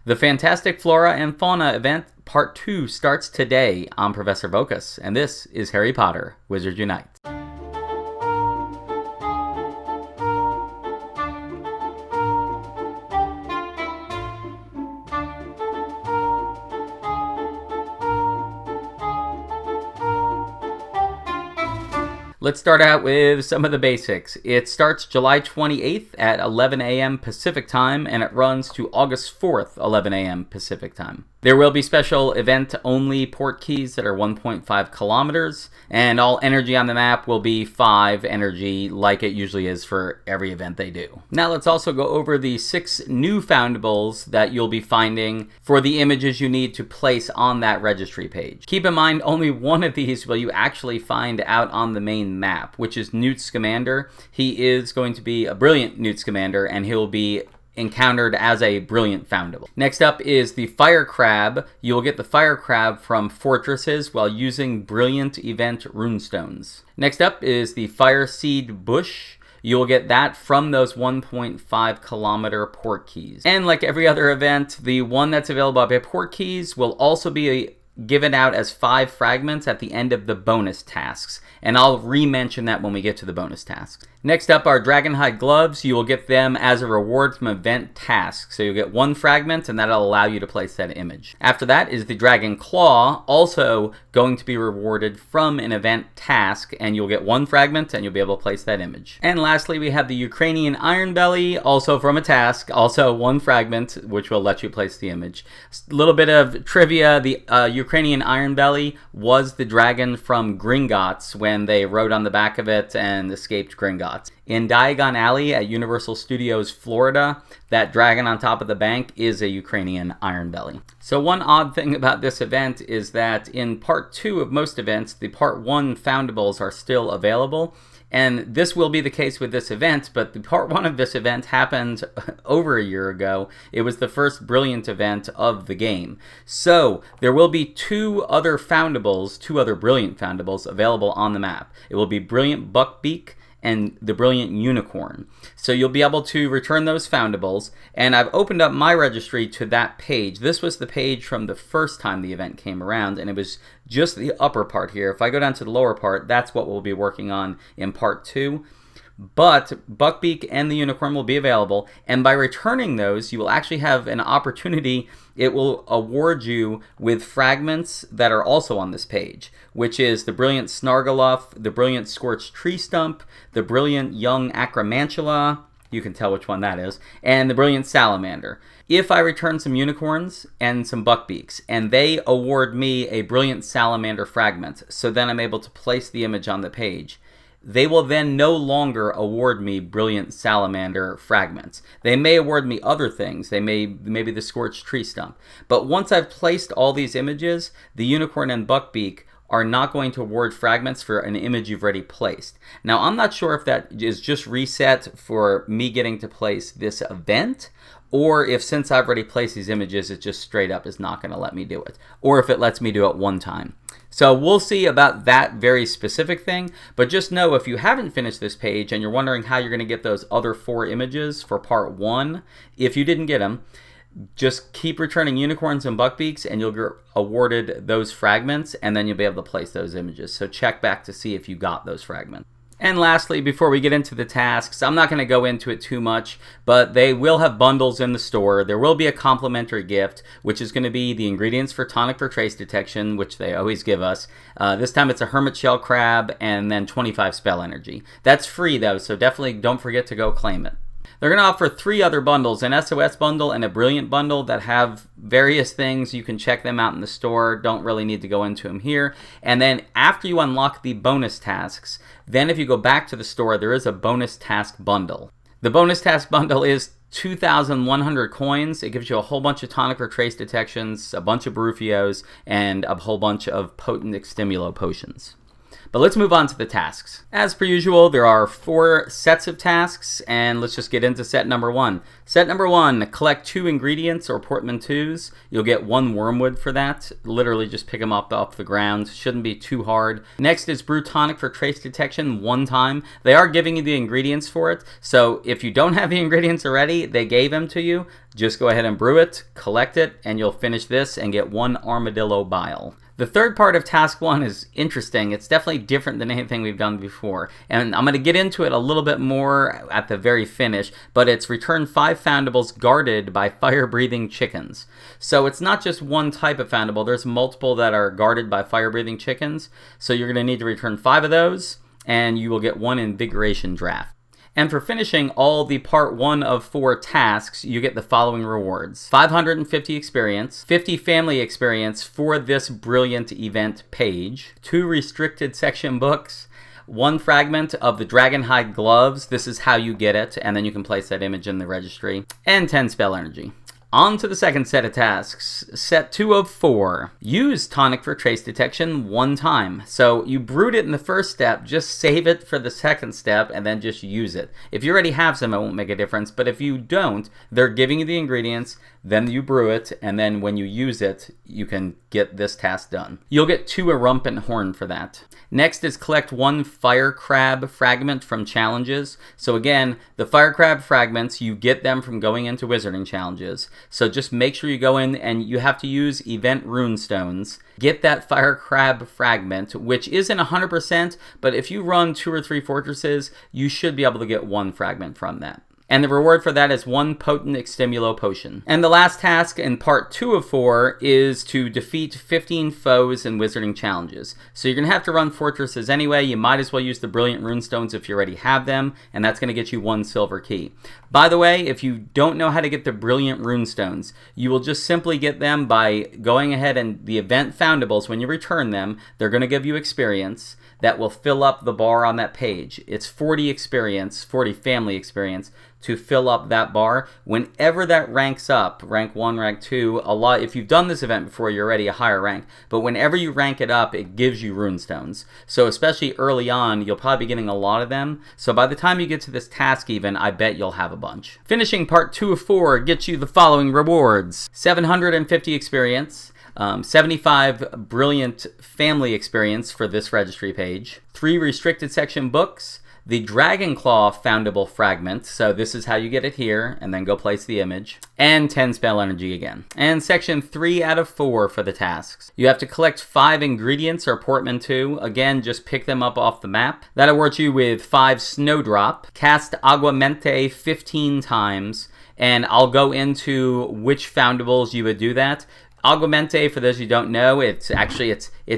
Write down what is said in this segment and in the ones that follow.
The Fantastic Flora and Fauna event Part 2 starts today. I'm Professorvoqas, and this is Harry Potter Wizards Unite. Let's start out with some of the basics. It starts July 28th at 11 a.m. Pacific time, and it runs to August 4th, 11 a.m. Pacific time. There will be special event-only port keys that are 1.5 kilometers, and all energy on the map will be 5 energy, like it usually is for every event they do. Now let's also go over the 6 new foundables that you'll be finding for the images you need to place on that registry page. Keep in mind, only one of these will you actually find out on the main map, which is Newt Scamander. He is going to be a brilliant Newt Scamander, and he'll be encountered as a brilliant foundable. Next up is the fire crab. You will get the fire crab from fortresses while using brilliant event runestones. Next up is the fire seed bush. You will get that from those 1.5 kilometer port keys. And like every other event, the one that's available by port keys will also be given out as 5 fragments at the end of the bonus tasks, and I'll re-mention that when we get to the bonus tasks. Next up are Dragonhide gloves. You will get them as a reward from event tasks, so you'll get 1 fragment, and that'll allow you to place that image. After that is the Dragon Claw, also going to be rewarded from an event task, and you'll get 1 fragment, and you'll be able to place that image. And lastly, we have the Ukrainian Iron Belly, also from a task, also 1 fragment, which will let you place the image. A little bit of trivia: the Ukrainian Iron Belly was the dragon from Gringotts when they rode on the back of it and escaped Gringotts. In Diagon Alley at Universal Studios Florida, that dragon on top of the bank is a Ukrainian Iron Belly. So one odd thing about this event is that in Part 2 of most events, the Part 1 foundables are still available. And this will be the case with this event, but the Part 1 of this event happened over a year ago. It was the first brilliant event of the game. So there will be 2 other foundables, 2 other brilliant foundables available on the map. It will be Brilliant Buckbeak and the Brilliant Unicorn. So you'll be able to return those foundables, and I've opened up my registry to that page. This was the page from the first time the event came around, and it was just the upper part here. If I go down to the lower part, that's what we'll be working on in Part 2. But Buckbeak and the Unicorn will be available, and by returning those, you will actually have an opportunity. It will award you with fragments that are also on this page, which is the Brilliant Snargaluff, the Brilliant Scorched Tree Stump, the Brilliant Young Acromantula, you can tell which one that is, and the Brilliant Salamander. If I return some unicorns and some buckbeaks, and they award me a Brilliant Salamander fragment, so then I'm able to place the image on the page, they will then no longer award me Brilliant Salamander fragments. They may award me other things. Maybe the Scorched Tree Stump. But once I've placed all these images, the Unicorn and Buckbeak are not going to award fragments for an image you've already placed. Now, I'm not sure if that is just reset for me getting to place this event, or if since I've already placed these images, it just straight up is not going to let me do it, or if it lets me do it one time. So we'll see about that very specific thing, but just know if you haven't finished this page and you're wondering how you're going to get those other 4 images for Part 1, if you didn't get them, just keep returning unicorns and buckbeaks and you'll get awarded those fragments, and then you'll be able to place those images. So check back to see if you got those fragments. And lastly, before we get into the tasks, I'm not going to go into it too much, but they will have bundles in the store. There will be a complimentary gift, which is going to be the ingredients for tonic for trace detection, which they always give us. This time it's a hermit shell crab and then 25 spell energy. That's free though, so definitely don't forget to go claim it. They're going to offer 3 other bundles, an SOS bundle and a Brilliant bundle that have various things. You can check them out in the store. Don't really need to go into them here. And then after you unlock the bonus tasks, then if you go back to the store, there is a bonus task bundle. The bonus task bundle is 2,100 coins. It gives you a whole bunch of tonic or trace detections, a bunch of Barufios, and a whole bunch of potent extimulo potions. But let's move on to the tasks. As per usual, there are 4 sets of tasks, and let's just get into set number 1. Set number 1, collect 2 ingredients or portmanteaus. You'll get 1 wormwood for that. Literally just pick them up off the ground. Shouldn't be too hard. Next is brew tonic for trace detection 1 time. They are giving you the ingredients for it, so if you don't have the ingredients already, they gave them to you. Just go ahead and brew it, collect it, and you'll finish this and get 1 armadillo bile. The third part of task 1 is interesting. It's definitely different than anything we've done before. And I'm going to get into it a little bit more at the very finish, but it's return 5 foundables guarded by fire-breathing chickens. So it's not just one type of foundable. There's multiple that are guarded by fire-breathing chickens. So you're going to need to return 5 of those, and you will get 1 invigoration draft. And for finishing all the part 1 of 4 tasks, you get the following rewards. 550 experience, 50 family experience for this brilliant event page, 2 restricted section books, 1 fragment of the dragonhide gloves. This is how you get it, and then you can place that image in the registry, and 10 spell energy. On to the second set of tasks. Set 2 of 4. Use tonic for trace detection 1 time. So you brewed it in the first step, just save it for the second step and then just use it. If you already have some, it won't make a difference, but if you don't, they're giving you the ingredients, then you brew it, and then when you use it, you can get this task done. You'll get 2 Erumpent Horn for that. Next is collect 1 fire crab fragment from challenges. So again, the fire crab fragments, you get them from going into wizarding challenges. So just make sure you go in and you have to use event runestones. Get that fire crab fragment, which isn't 100%, but if you run 2 or 3 fortresses, you should be able to get 1 fragment from that. And the reward for that is 1 potent extimulo potion. And the last task in part 2 of 4 is to defeat 15 foes in wizarding challenges. So you're going to have to run fortresses anyway. You might as well use the brilliant runestones if you already have them, and that's going to get you 1 silver key. By the way, if you don't know how to get the brilliant runestones, you will just simply get them by going ahead and the event foundables, when you return them, they're going to give you experience that will fill up the bar on that page. It's 40 experience, 40 family experience, to fill up that bar. Whenever that ranks up, rank 1, rank 2, if you've done this event before, you're already a higher rank, but whenever you rank it up, it gives you runestones. So especially early on, you'll probably be getting a lot of them. So by the time you get to this task even, I bet you'll have a bunch. Finishing part 2 of 4 gets you the following rewards. 750 experience, 75 brilliant family experience for this registry page, 3 restricted section books, the Dragonclaw foundable fragment, so this is how you get it here, and then go place the image, and 10 spell energy again. And section 3 out of 4 for the tasks. You have to collect 5 ingredients or portmanteau. Again, just pick them up off the map. That awards you with 5 snowdrop, cast aguamente 15 times, and I'll go into which foundables you would do that. Aguamente, for those who don't know, it's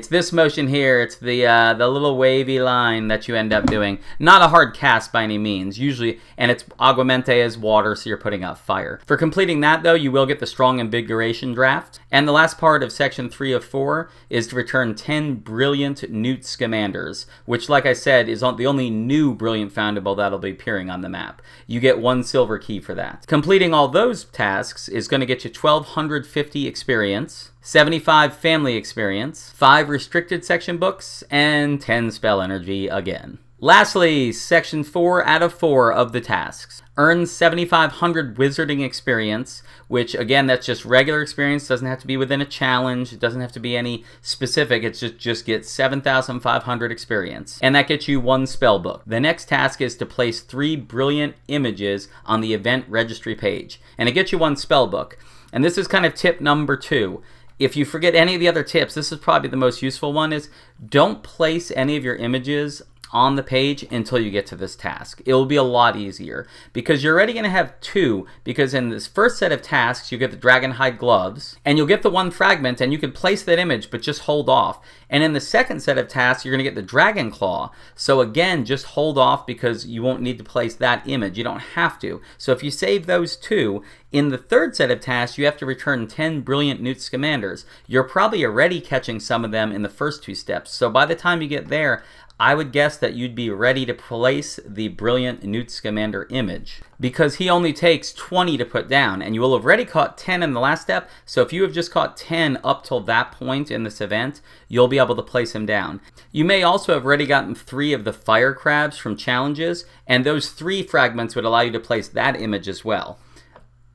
this motion here. It's the little wavy line that you end up doing. Not a hard cast by any means, usually, and it's Aguamente is water, so you're putting out fire. For completing that, though, you will get the strong invigoration draft. And the last part of section 3 of 4 is to return 10 brilliant newt scamanders, which, like I said, is the only new brilliant foundable that'll be appearing on the map. You get 1 silver key for that. Completing all those tasks is going to get you 1,250 experience, 75 family experience, 5 restricted section books, and 10 spell energy again. Lastly, section 4 out of 4 of the tasks. Earn 7,500 wizarding experience, which again, that's just regular experience. Doesn't have to be within a challenge. It doesn't have to be any specific. It's just get 7,500 experience. And that gets you 1 spell book. The next task is to place 3 brilliant images on the event registry page. And it gets you 1 spell book. And this is kind of tip number 2. If you forget any of the other tips, this is probably the most useful one, is don't place any of your images on the page until you get to this task. It will be a lot easier because you're already going to have 2, because in this first set of tasks you get the dragonhide gloves and you'll get the 1 fragment and you can place that image, but just hold off. And in the second set of tasks you're going to get the dragon claw, so again, just hold off because you won't need to place that image. You don't have to. So if you save those 2, in the third set of tasks you have to return 10 brilliant newt scamanders. You're probably already catching some of them in the first 2 steps, so by the time you get there, I would guess that you'd be ready to place the brilliant Newt Scamander image, because he only takes 20 to put down, and you will have already caught 10 in the last step. So if you have just caught 10 up till that point in this event, you'll be able to place him down. You may also have already gotten 3 of the fire crabs from challenges, and those 3 fragments would allow you to place that image as well.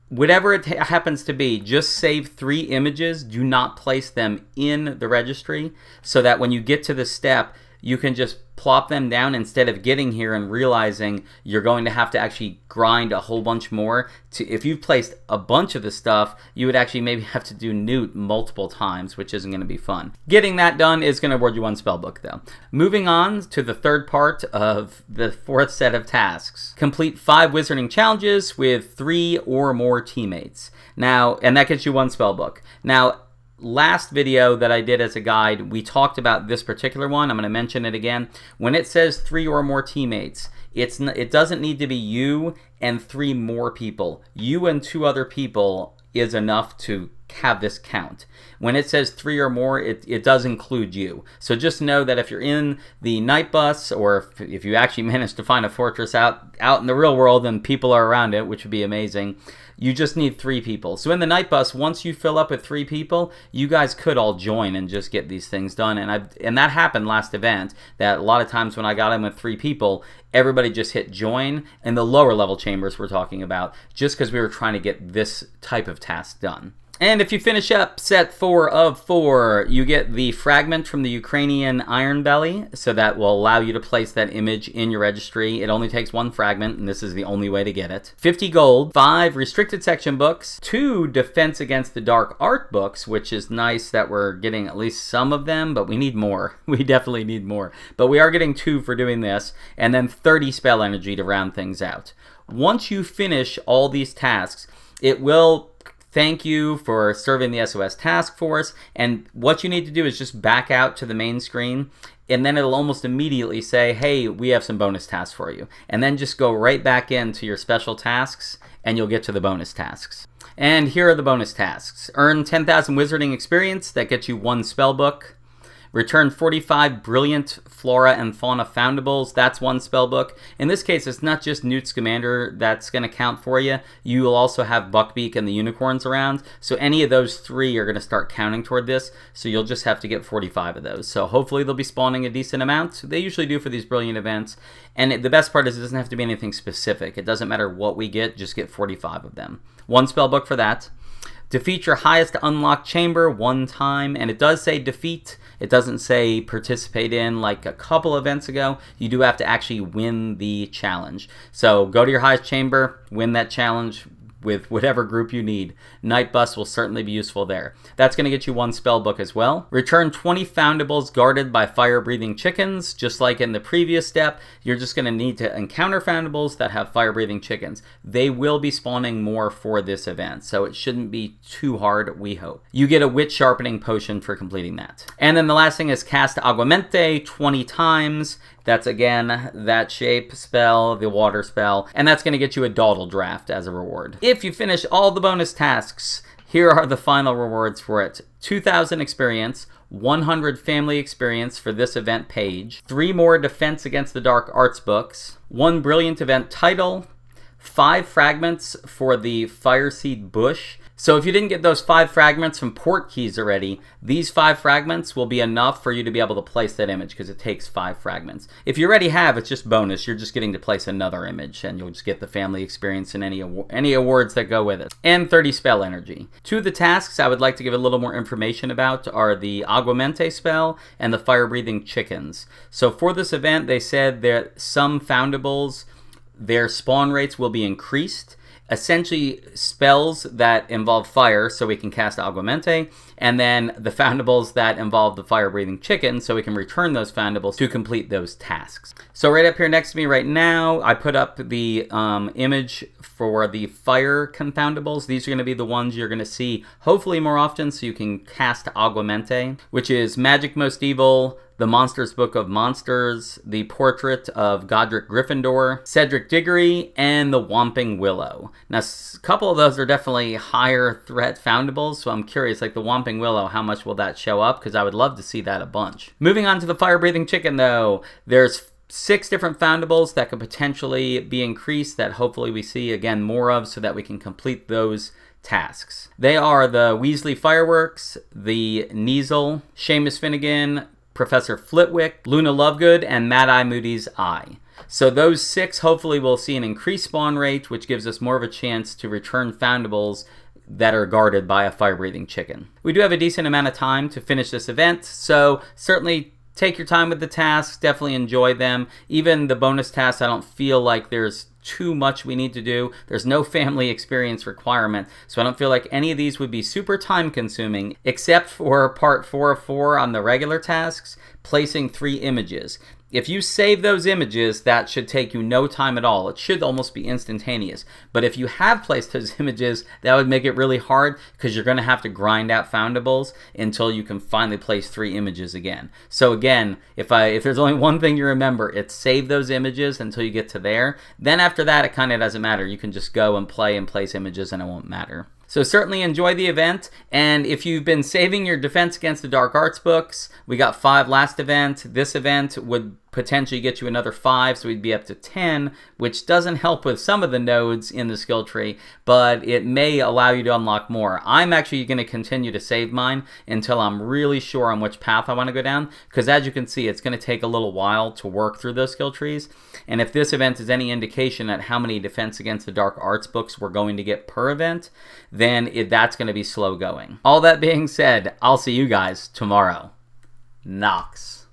Whatever it happens to be, just save 3 images. Do not place them in the registry, so that when you get to the step, you can just plop them down instead of getting here and realizing you're going to have to actually grind a whole bunch more. If you've placed a bunch of the stuff, you would actually maybe have to do Newt multiple times, which isn't going to be fun. Getting that done is going to award you 1 spellbook though. Moving on to the third part of the 4th set of tasks. Complete 5 wizarding challenges with 3 or more teammates. Now, and that gets you 1 spellbook. Now, last video that I did as a guide, we talked about this particular one. I'm going to mention it again. When it says 3 or more teammates, it doesn't need to be you and 3 more people. You and 2 other people is enough to have this count. When it says 3 or more, it does include you. So just know that if you're in the night bus, or if you actually manage to find a fortress out in the real world and people are around it, which would be amazing, you just need 3 people. So in the night bus, once you fill up with 3 people, you guys could all join and just get these things done. And that happened last event, that a lot of times when I got in with 3 people, everybody just hit join in the lower level chambers we're talking about, just because we were trying to get this type of task done. And if you finish up set 4 of 4, you get the fragment from the Ukrainian Iron Belly, so that will allow you to place that image in your registry. It only takes 1 fragment, and this is the only way to get it. 50 gold, 5 restricted section books, 2 Defense Against the Dark art books, which is nice that we're getting at least some of them, but we need more. We definitely need more. But we are getting 2 for doing this, and then 30 spell energy to round things out. Once you finish all these tasks, it will thank you for serving the SOS task force, and what you need to do is just back out to the main screen, and then it'll almost immediately say, hey, we have some bonus tasks for you. And then just go right back into your special tasks, and you'll get to the bonus tasks. And here are the bonus tasks. Earn 10,000 wizarding experience, that gets you 1 spellbook. Return 45 brilliant Flora and Fauna foundables, that's 1 spellbook. In this case, it's not just Newt Scamander that's going to count for you. You will also have Buckbeak and the unicorns around, so any of those 3 are going to start counting toward this, so you'll just have to get 45 of those. So hopefully they'll be spawning a decent amount. They usually do for these brilliant events, and the best part is it doesn't have to be anything specific. It doesn't matter what we get, just get 45 of them. 1 spellbook for that. Defeat your highest unlocked chamber 1 time, and it does say defeat. It doesn't say participate in like a couple events ago. You do have to actually win the challenge. So go to your highest chamber, win that challenge with whatever group you need. Night Bus will certainly be useful there. That's going to get you 1 spellbook as well. Return 20 foundables guarded by fire-breathing chickens. Just like in the previous step, you're just going to need to encounter foundables that have fire-breathing chickens. They will be spawning more for this event, so it shouldn't be too hard, we hope. You get a wit sharpening potion for completing that. And then the last thing is cast Aguamente 20 times. That's, again, that shape spell, the water spell, and that's going to get you a dawdle draft as a reward. If you finish all the bonus tasks, here are the final rewards for it. 2,000 experience, 100 family experience for this event page, 3 more Defense Against the Dark arts books, 1 brilliant event title, 5 fragments for the Fireseed Bush. So if you didn't get those 5 fragments from port keys already, these 5 fragments will be enough for you to be able to place that image, because it takes 5 fragments. If you already have, it's just bonus. You're just getting to place another image, and you'll just get the family experience and any awards that go with it. And 30 spell energy. 2 of the tasks I would like to give a little more information about are the Aguamente spell and the fire-breathing chickens. So for this event, they said that some foundables, their spawn rates will be increased. Essentially, spells that involve fire, so we can cast Aguamente, and then the foundables that involve the fire-breathing chicken, so we can return those foundables to complete those tasks. So right up here next to me right now, I put up the image for the fire confoundables. These are going to be the ones you're going to see hopefully more often, so you can cast Aguamente, which is Magic Most Evil, the Monsters Book of Monsters, the Portrait of Godric Gryffindor, Cedric Diggory, and the Whomping Willow. Now, a couple of those are definitely higher threat foundables, so I'm curious, like the Whomping Willow, how much will that show up? Because I would love to see that a bunch. Moving on to the Fire-Breathing Chicken, though, there's 6 different foundables that could potentially be increased that hopefully we see, again, more of so that we can complete those tasks. They are the Weasley Fireworks, the Kneasel, Seamus Finnegan, Professor Flitwick, Luna Lovegood, and Mad Eye Moody's Eye. So those 6 hopefully will see an increased spawn rate, which gives us more of a chance to return foundables that are guarded by a fire-breathing chicken. We do have a decent amount of time to finish this event, so certainly take your time with the tasks, definitely enjoy them. Even the bonus tasks, I don't feel like there's too much we need to do. There's no family experience requirement, so I don't feel like any of these would be super time consuming, except for part 4 of 4 on the regular tasks, placing 3 images. If you save those images, that should take you no time at all. It should almost be instantaneous. But if you have placed those images, that would make it really hard because you're going to have to grind out foundables until you can finally place 3 images again. So again, if there's only one thing you remember, it's save those images until you get to there. Then after that, it kind of doesn't matter. You can just go and play and place images and it won't matter. So certainly enjoy the event, and if you've been saving your Defense Against the Dark Arts books, we got 5 last event. This event would potentially get you another 5, so we'd be up to 10, which doesn't help with some of the nodes in the skill tree, but it may allow you to unlock more. I'm actually going to continue to save mine until I'm really sure on which path I want to go down, because as you can see, it's going to take a little while to work through those skill trees, and if this event is any indication at how many Defense Against the Dark Arts books we're going to get per event, then that's going to be slow going. All that being said, I'll see you guys tomorrow. Nox.